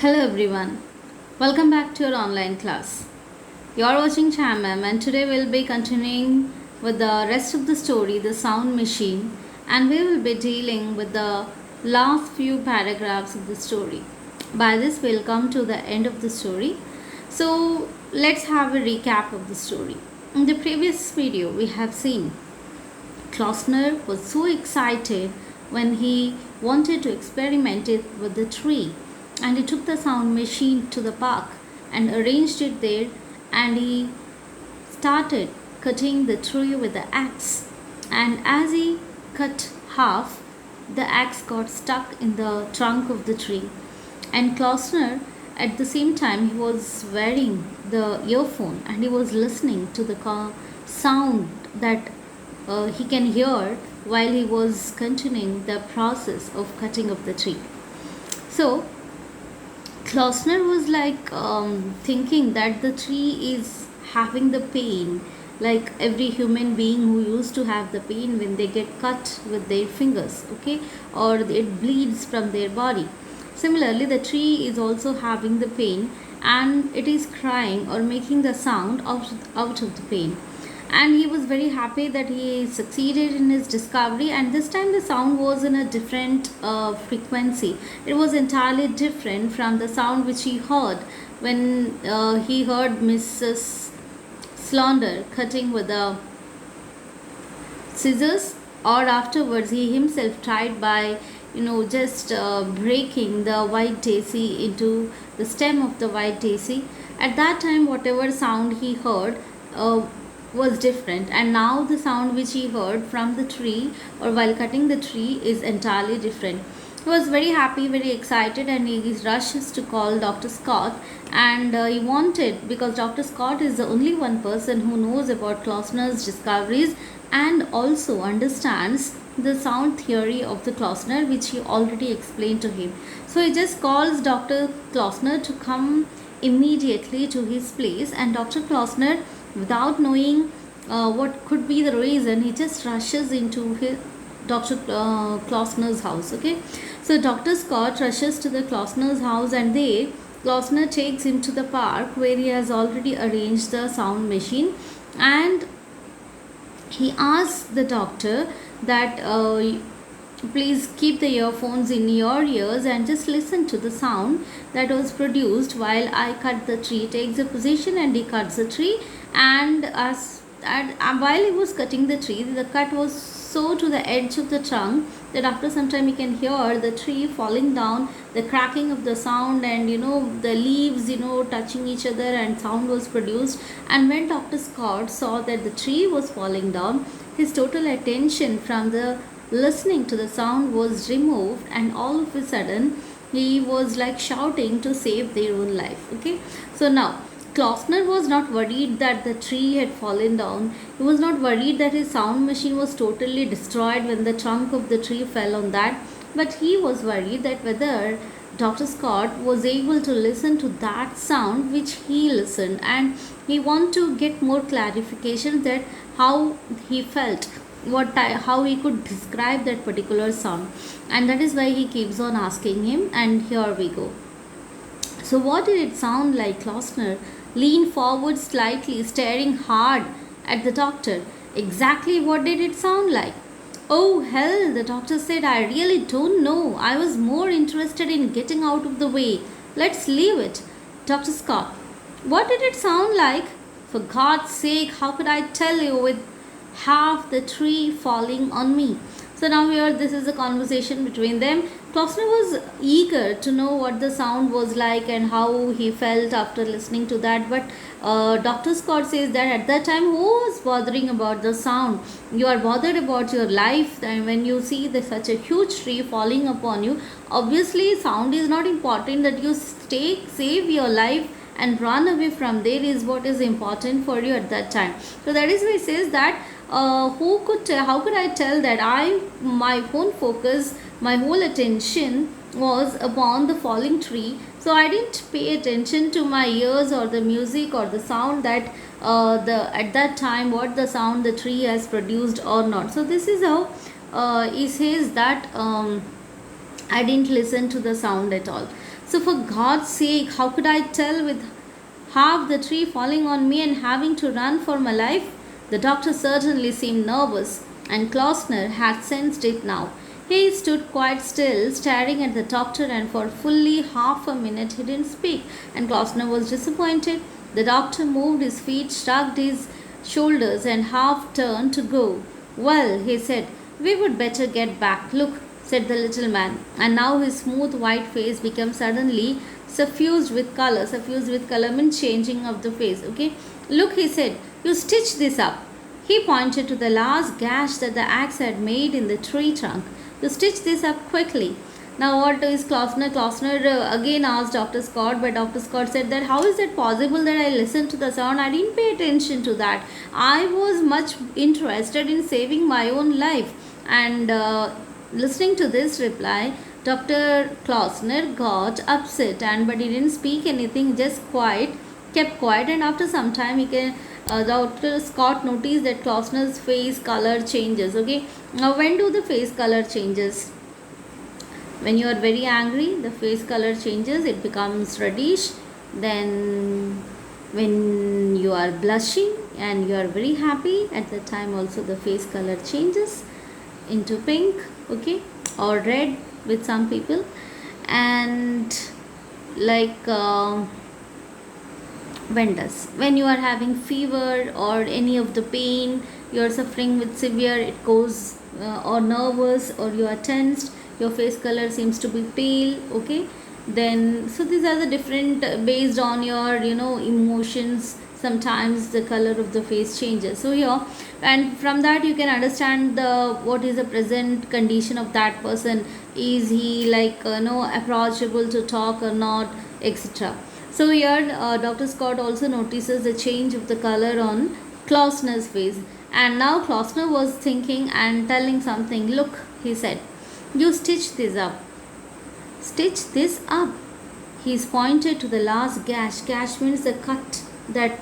Hello everyone, welcome back to your online class. You are watching Chamam and today we'll be continuing with the rest of the story, The Sound Machine, and we will be dealing with the last few paragraphs of the story. By this we'll come to the end of the story. So let's have a recap of the story. In the previous video we have seen Klausner was so excited when he wanted to experiment it with the tree, and he took the sound machine to the park and arranged it there, and he started cutting the tree with the axe. And as he cut half, the axe got stuck in the trunk of the tree. And Klausner, at the same time, he was wearing the earphone and he was listening to the sound that he can hear while he was continuing the process of cutting of the tree. So Klausner was like thinking that the tree is having the pain, like every human being who used to have the pain when they get cut with their fingers, okay, or it bleeds from their body. Similarly, the tree is also having the pain and it is crying or making the sound out of the pain. And he was very happy that he succeeded in his discovery, and this time the sound was in a different frequency. It was entirely different from the sound which he heard when he heard Mrs. Slaughter cutting with the scissors, or afterwards he himself tried by just breaking the white daisy into the stem of the white daisy. At that time whatever sound he heard was different, and now the sound which he heard from the tree or while cutting the tree is entirely different. He was very happy, very excited, and he rushes to call Dr. Scott. And he wanted, because Dr. Scott is the only one person who knows about Klausner's discoveries and also understands the sound theory of the Klausner, which he already explained to him. So he just calls Dr. Klausner to come immediately to his place, and Dr. Klausner, without knowing what could be the reason, he just rushes into his Dr. Klausner's house. Okay, so Dr. Scott rushes to the Klausner's house, and there Klausner takes him to the park where he has already arranged the sound machine, and he asks the doctor that please keep the earphones in your ears and just listen to the sound that was produced while I cut the tree. Takes a position and he cuts the tree, and while he was cutting the tree, the cut was so to the edge of the trunk that after some time you can hear the tree falling down, the cracking of the sound, and the leaves touching each other, and sound was produced. And when Dr. Scott saw that the tree was falling down, his total attention from the listening to the sound was removed, and all of a sudden he was like shouting to save their own life. Okay, so now Klausner was not worried that the tree had fallen down. He was not worried that his sound machine was totally destroyed when the trunk of the tree fell on that. But he was worried that whether Dr. Scott was able to listen to that sound which he listened, and he wanted to get more clarification that how he felt, how he could describe that particular sound, and that is why he keeps on asking him. And here we go. So what did it sound like? Klausner leaned forward slightly, staring hard at the doctor. Exactly what did it sound like? Oh hell, the doctor said, I really don't know. I was more interested in getting out of the way. Let's leave it. Dr. Scott, what did it sound like? For God's sake, how could I tell you with half the tree falling on me? So now here this is a conversation between them. Klausner was eager to know what the sound was like and how he felt after listening to that. But Dr. Scott says that at that time, who was bothering about the sound? You are bothered about your life, and when you see such a huge tree falling upon you, obviously sound is not important. That you save your life and run away from there is what is important for you at that time. So that is why he says that how could I tell that my whole focus, my whole attention was upon the falling tree, so I didn't pay attention to my ears or the music or the sound that the at that time what the sound the tree has produced or not. So this is how he says that I didn't listen to the sound at all. So, for God's sake, how could I tell with half the tree falling on me and having to run for my life? The doctor certainly seemed nervous, and Klausner had sensed it now. He stood quite still, staring at the doctor, and for fully half a minute he didn't speak, and Klausner was disappointed. The doctor moved his feet, shrugged his shoulders, and half turned to go. Well, he said, we would better get back. Look, said the little man, and now his smooth white face became suddenly suffused with color. Suffused with color means changing of the face. Okay, look, he said, you stitch this up. He pointed to the last gash that the axe had made in the tree trunk. You stitch this up quickly. Now, what is Klausner? Klausner again asked Dr. Scott, but Dr. Scott said that how is it possible that I listened to the sound? I didn't pay attention to that. I was much interested in saving my own life. And listening to this reply, Dr. Klausner got upset, but he didn't speak anything, just kept quiet. And after some time, Dr. Scott noticed that Klausner's face color changes. Okay, now when do the face color changes? When you are very angry, the face color changes, it becomes reddish. Then when you are blushing and you are very happy, at the time also the face color changes into pink, okay, or red with some people. And like when you are having fever or any of the pain, you are suffering with severe, it goes or nervous, or you are tensed, your face color seems to be pale. Okay, then so these are the different based on your emotions, sometimes the color of the face changes. So here, and from that you can understand the what is the present condition of that person. Is he like approachable to talk or not, etc. So here Dr. Scott also notices the change of the color on Klausner's face, and now Klausner was thinking and telling something. Look, he said, you stitch this up. Stitch this up. He's pointed to the last gash. Gash means the cut that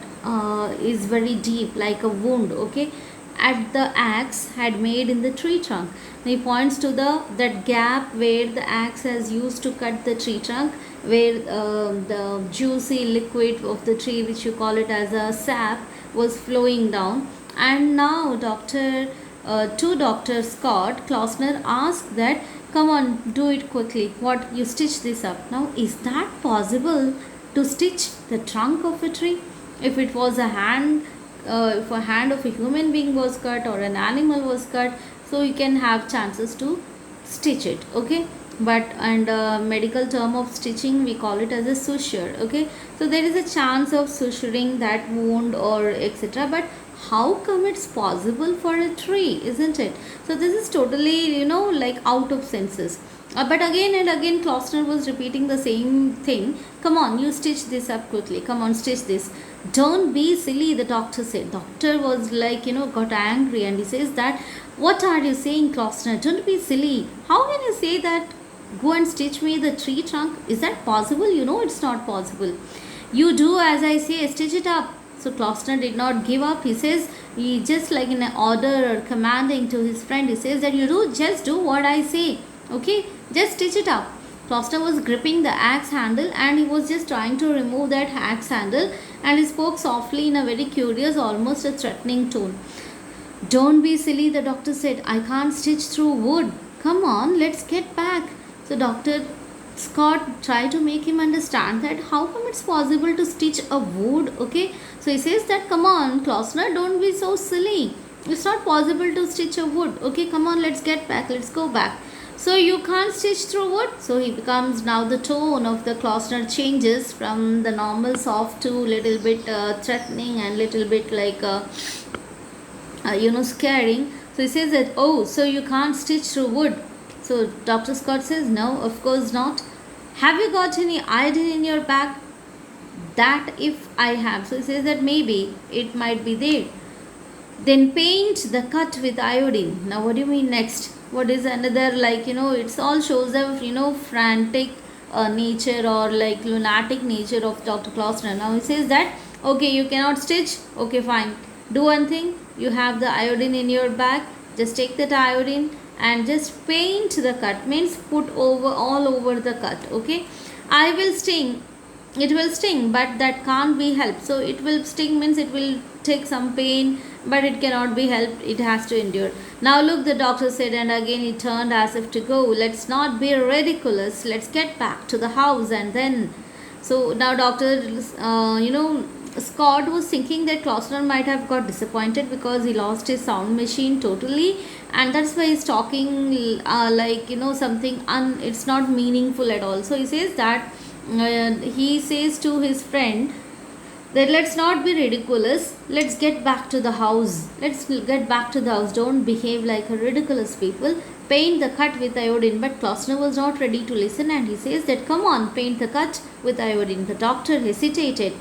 is very deep, like a wound. Okay, at the axe had made in the tree trunk. He points to that gap where the axe has used to cut the tree trunk, where the juicy liquid of the tree, which you call it as a sap, was flowing down. And now to Dr. Scott, Klausner asked that, come on, do it quickly. What, you stitch this up. Now, is that possible to stitch the trunk of a tree? If it was a hand, if a hand of a human being was cut or an animal was cut, so you can have chances to stitch it. Okay, but and medical term of stitching, we call it as a suture. Okay, so there is a chance of suturing that wound or etc. But how come it's possible for a tree, isn't it? So this is totally like out of senses. But again and again Klausner was repeating the same thing. Come on, you stitch this up quickly. Come on, stitch this. Don't be silly, the doctor said. Doctor was like got angry, and he says that, what are you saying, Klausner? Don't be silly. How can you say that? Go and stitch me the tree trunk. Is that possible? It's not possible. You do as I say, stitch it up. So Klausner did not give up. He says, he just like in an order or commanding to his friend, he says that just do what I say. Okay, just stitch it up. Klausner was gripping the axe handle, and he was just trying to remove that axe handle, and he spoke softly in a very curious, almost a threatening tone. Don't be silly, the doctor said. I can't stitch through wood. Come on, let's get back. So Dr. Scott tried to make him understand that how come it's possible to stitch a wood. Okay, so he says that, come on, Klausner, don't be so silly. It's not possible to stitch a wood. Okay, come on, let's get back. Let's go back. So you can't stitch through wood. So he becomes, now the tone of the Klausner changes from the normal soft to little bit threatening and little bit like scaring. So he says that, oh, so you can't stitch through wood. So Dr. Scott says, no, of course not. Have you got any iodine in your bag? That if I have. So he says that maybe it might be there. Then paint the cut with iodine. Now what do you mean next? What is another it's all shows of frantic nature or like lunatic nature of Dr. Klausner. Now he says that, okay, you cannot stitch. Okay, fine. Do one thing. You have the iodine in your bag. Just take that iodine and just paint the cut, means put over all over the cut. Okay, I will sting, it will sting, but that can't be helped. So it will sting means it will take some pain, but it cannot be helped, it has to endure. Now look, the doctor said, and again he turned as if to go. Let's not be ridiculous, let's get back to the house. And then, so now Doctor, Scott was thinking that Klausner might have got disappointed because he lost his sound machine totally, and that's why he's talking something it's not meaningful at all. So he says that he says to his friend that let's not be ridiculous, let's get back to the house, let's get back to the house, don't behave like a ridiculous people, paint the cut with iodine. But Klausner was not ready to listen, and he says that come on, paint the cut with iodine. The doctor hesitated.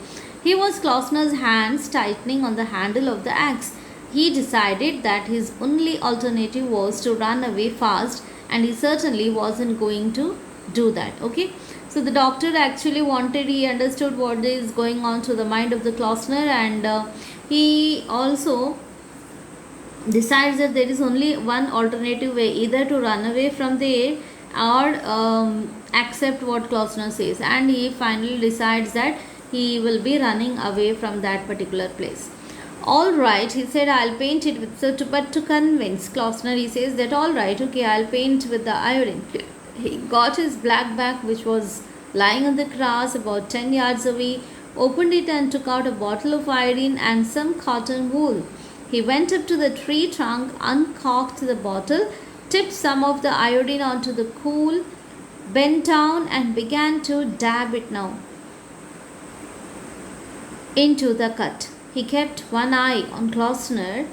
He was Klausner's hands tightening on the handle of the axe. He decided that his only alternative was to run away fast, and he certainly wasn't going to do that. Okay, so the doctor actually wanted, he understood what is going on to the mind of the Klausner, and he also decides that there is only one alternative way, either to run away from there or accept what Klausner says, and he finally decides that he will be running away from that particular place. All right, he said, I'll paint it with, but to convince Klausner, he says that all right, okay, I'll paint with the iodine. He got his black bag, which was lying on the grass about 10 yards away, opened it and took out a bottle of iodine and some cotton wool. He went up to the tree trunk, uncorked the bottle, tipped some of the iodine onto the cool, bent down and began to dab it now into the cut. He kept one eye on Klausner,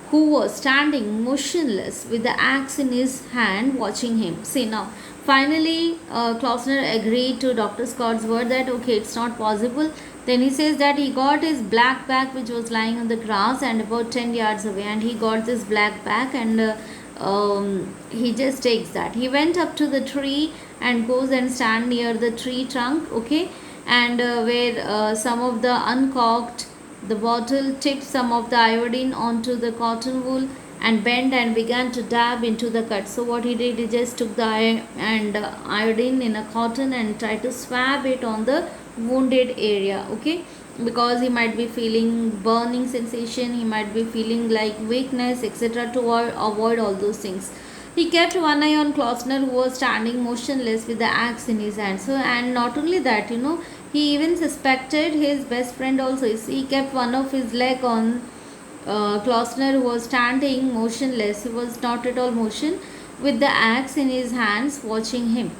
who was standing motionless with the axe in his hand, watching him. See now, finally Klausner agreed to Dr. Scott's word that okay, it's not possible. Then he says that he got his black bag, which was lying on the grass and about 10 yards away, and he got this black bag, and he just takes that. He went up to the tree and goes and stand near the tree trunk, okay, and where some of the uncorked the bottle, tipped some of the iodine onto the cotton wool and bent and began to dab into the cut. So what he did, he just took the iodine in a cotton and tried to swab it on the wounded area, okay, because he might be feeling burning sensation, he might be feeling like weakness, etc., to avoid all those things. He kept one eye on Klausner, who was standing motionless with the axe in his hand. So, and not only that, he even suspected his best friend also. He kept one of his leg on Klausner, who was standing motionless. He was not at all motion, with the axe in his hands, watching him.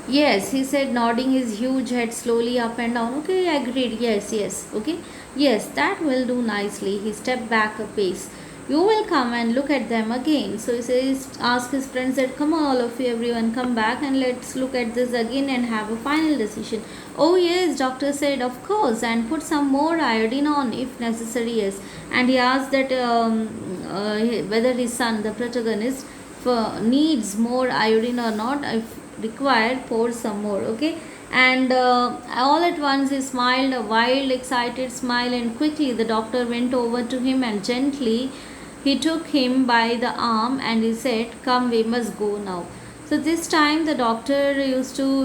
Yes, he said, nodding his huge head slowly up and down. Okay, I agreed. Yes, yes. Okay. Yes, that will do nicely. He stepped back a pace. You will come and look at them again. So he says, ask his friends that come on, all of you, everyone come back and let's look at this again and have a final decision. Oh yes, doctor said, of course, and put some more iodine on if necessary, yes. And he asked that whether his son, the protagonist, needs more iodine or not. If required, pour some more, okay. And all at once he smiled, a wild excited smile, and quickly the doctor went over to him and gently he took him by the arm and he said, come, we must go now. So this time the doctor used to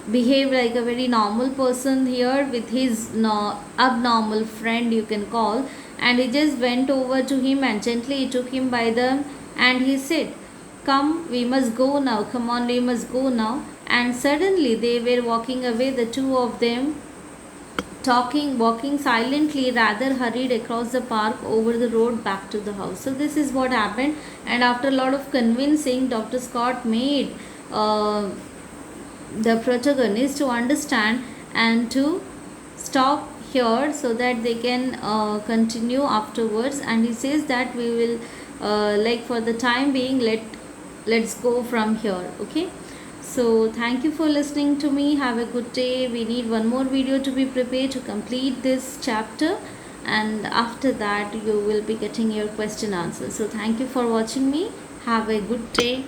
behave like a very normal person here with his abnormal friend, you can call, and he just went over to him and gently took him by the, and he said, come, we must go now, come on, we must go now. And suddenly they were walking away, the two of them, walking silently, rather hurried across the park, over the road, back to the house. So this is what happened, and after a lot of convincing, Dr. Scott made the protagonist to understand and to stop here so that they can continue afterwards. And he says that we will for the time being, let's go from here, okay. So thank you for listening to me. Have a good day. We need one more video to be prepared to complete this chapter, and after that you will be getting your question answers. So thank you for watching me. Have a good day.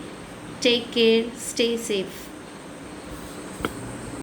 Take care. Stay safe.